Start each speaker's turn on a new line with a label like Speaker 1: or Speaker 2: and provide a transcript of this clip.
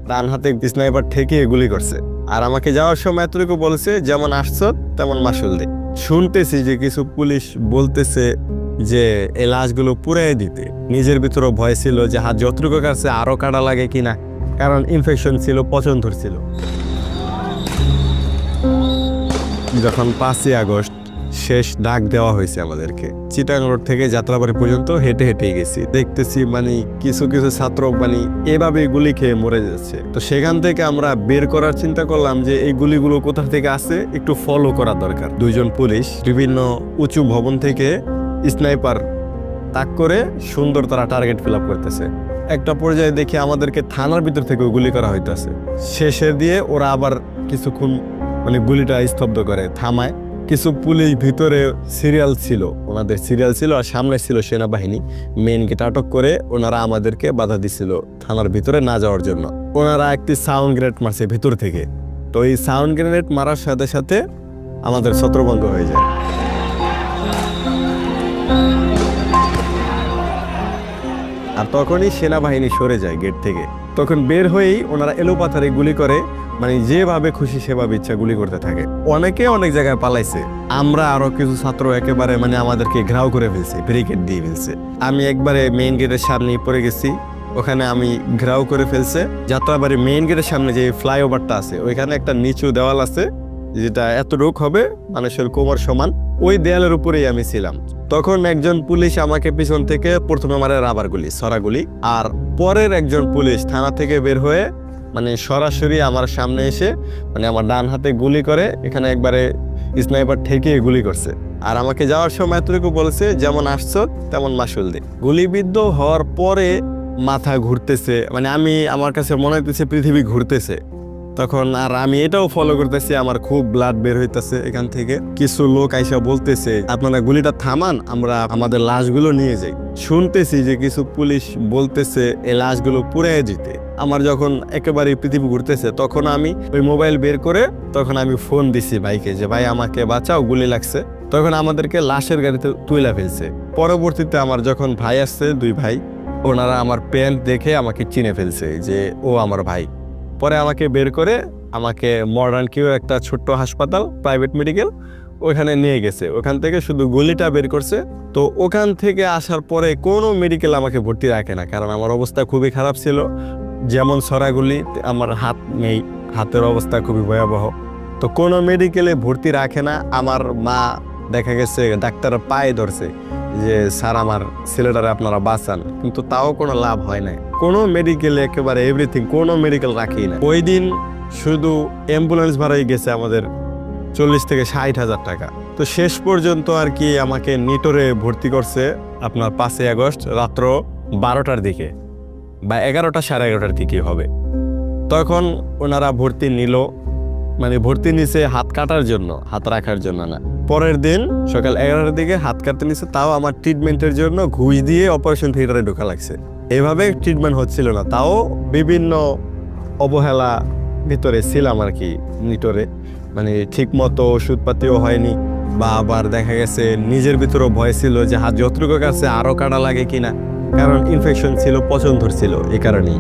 Speaker 1: ডান হাতে স্নাইপার ঠেকিয়ে গুলি করছে। আর আমাকে যাওয়ার সময় এতটুকু বলছে, যেমন আসছো তেমন মাসুল দে। শুনতেছি যে কিছু পুলিশ বলতেছে যে এই লাশগুলো পুড়াই দিতে। নিজের ভিতরে ভয় ছিল যে হাত যতটুকু কাছে আরো কাটা লাগে কিনা, কারণ ইনফেকশন ছিল, পচন ধরছিল। যখন 5ই আগস্ট শেষ ডাক দেওয়া হয়েছে আমাদেরকে, চিটাগাং রোড থেকে যাত্রাবাড়ি পর্যন্ত হেঁটে হেঁটেই গেছি। দেখতেছি কিছু কিছু ছাত্র এভাবে গুলি খেয়ে মরে যাচ্ছে। তো সেখান থেকে আমরা বের করার চিন্তা করলাম যে এই গুলিগুলো কোথা থেকে আসে একটু ফলো করা দরকার। 2জন পুলিশ বিভিন্ন উঁচু ভবন থেকে স্নাইপার তাক করে সুন্দর তারা টার্গেট ফিল আপ করতেছে। একটা পর্যায়ে দেখি আমাদেরকে থানার ভিতর থেকে গুলি করা হইতেছে। শেষে দিয়ে ওরা আবার কিছুক্ষণ গুলিটা স্তব্ধ করে থামায়। কিছু পুলিশ ভিতরে সিরিয়াল ছিল, ওনাদের সিরিয়াল ছিল, আর সামনে ছিল সেনাবাহিনী। মেন গেট আটক করে ওনারা আমাদেরকে বাধা দিছিল থানার ভিতরে না যাওয়ার জন্য। ওনারা একটি সাউন্ড গ্রেনেড মারছে ভিতর থেকে। তো এই সাউন্ড গ্রেনেড মারার সাথে সাথে আমাদের ছত্রভঙ্গ হয়ে যায়। আর তখনই সেনাবাহিনী সরে যায় গেট থেকে। তখন বের হয়েই ওনারা এলোপাথারি গুলি করে, যেভাবে খুশি সেভাবে ইচ্ছা গুলি করতে থাকে। অনেকে অনেক জায়গায় পালাইছে। আমরা আরো কিছু ছাত্র একেবারে আমাদেরকে ঘেরাও করে ফেলছে, ব্যারিকেড দিয়ে ফেলছে। আমি একবারে মেইন গেটের সামনে পড়ে গেছি, ওখানে আমি ঘেরাও করে ফেলছে। যাত্রাবাড়ি মেইন গেটের সামনে যে ফ্লাইওভারটা আছে, ওইখানে একটা নিচু দেওয়াল আছে, যেটা এতটুক হবে মানুষের কোমর সমান। ওই দেয়ালের উপরেই আমি ছিলাম। তখন একজন পুলিশ আমাকে পিছন থেকে প্রথমে মারে রাবার গুলি, সরা গুলি। আর পরের একজন পুলিশ থানা থেকে বের হয়ে সরাসরি আমার সামনে এসে আমার ডান হাতে গুলি করে, এখানে একবারে স্নাইপার ঠেকিয়ে গুলি করছে। আর আমাকে যাওয়ার সময় এতটুকু বলছে, যেমন আসছো তেমন মাসুল দে। গুলিবিদ্ধ হওয়ার পরে মাথা ঘুরতেছে, আমার কাছে মনে হইতেছে পৃথিবী ঘুরতেছে তখন। আর আমি এটাও ফলো করতেছি, আমার খুব ব্লাড বের হইতেছে এখান থেকে। কিছু লোক আইসা বলতেছে, আপনারা গুলিটা থামান, আমরা আমাদের লাশগুলো নিয়ে যাই। শুনতেছি যে কিছু পুলিশ বলতেছে এই লাশগুলো পুড়াই দিতে। আমার যখন একেবারে পৃথিবী ঘুরতেছে, তখন আমি ওই মোবাইল বের করে তখন আমি ফোন দিছি ভাইকে, যে ভাই আমাকে বাঁচাও, গুলি লাগছে। তখন আমাদেরকে লাশের গাড়িতে তুইলা ফেলছে। পরবর্তীতে আমার যখন ভাই আসছে, 2 ভাই, ওনারা আমার প্যান্ট দেখে আমাকে চিনে ফেলছে যে ও আমার ভাই। পরে আমাকে বের করে আমাকে মডার্ন কিউ একটা ছোট্ট হাসপাতাল, প্রাইভেট মেডিকেল, ওইখানে নিয়ে গেছে। ওখান থেকে শুধু গুলিটা বের করছে। তো ওখান থেকে আসার পরে কোনো মেডিকেল আমাকে ভর্তি রাখে না, কারণ আমার অবস্থা খুবই খারাপ ছিল। যেমন সরাগুলি, আমার হাত নেই, হাতের অবস্থা খুবই ভয়াবহ। তো কোনো মেডিকেলে ভর্তি রাখে না। আমার মা দেখা গেছে ডাক্তার পায়ে ধরছে যে স্যার আমার ছেলেটারে আপনারা বাঁচান, কিন্তু তাও কোনো লাভ হয় না। কোনো মেডিকেলে একেবারে এভরিথিং, কোনো মেডিকেল রাখি না। ওই দিন শুধু অ্যাম্বুলেন্স ভাড়াই গেছে আমাদের 40 থেকে 60 হাজার টাকা। তো শেষ পর্যন্ত আর কি আমাকে নিটোরে ভর্তি করছে আপনার 5ই আগস্ট রাত্র 12টার দিকে, বা 11টা সাড়ে 11টার দিকে হবে। তখন ওনারা ভর্তি নিল, ভর্তি নিছে হাত কাটার জন্য, হাত রাখার জন্য না। পরের দিন সকাল 11টার দিকে হাত কাটতে নিছে, তাও আমার ট্রিটমেন্টের জন্য ঘুষ দিয়ে অপারেশন থিয়েটারে ঢোকা লাগছে। এভাবে ট্রিটমেন্ট হচ্ছিল না, তাও বিভিন্ন অবহেলা ভিতরে ছিলাম আর কি নিটোরে। ঠিক মতো ওষুধপাতিও হয়নি, বা আবার দেখা গেছে নিজের ভিতরেও ভয় ছিল যে হাত যতটুকু কাছে আরো কাটা লাগে কিনা, কারণ ইনফেকশন ছিল, পচন ধরছিল, এই কারণেই।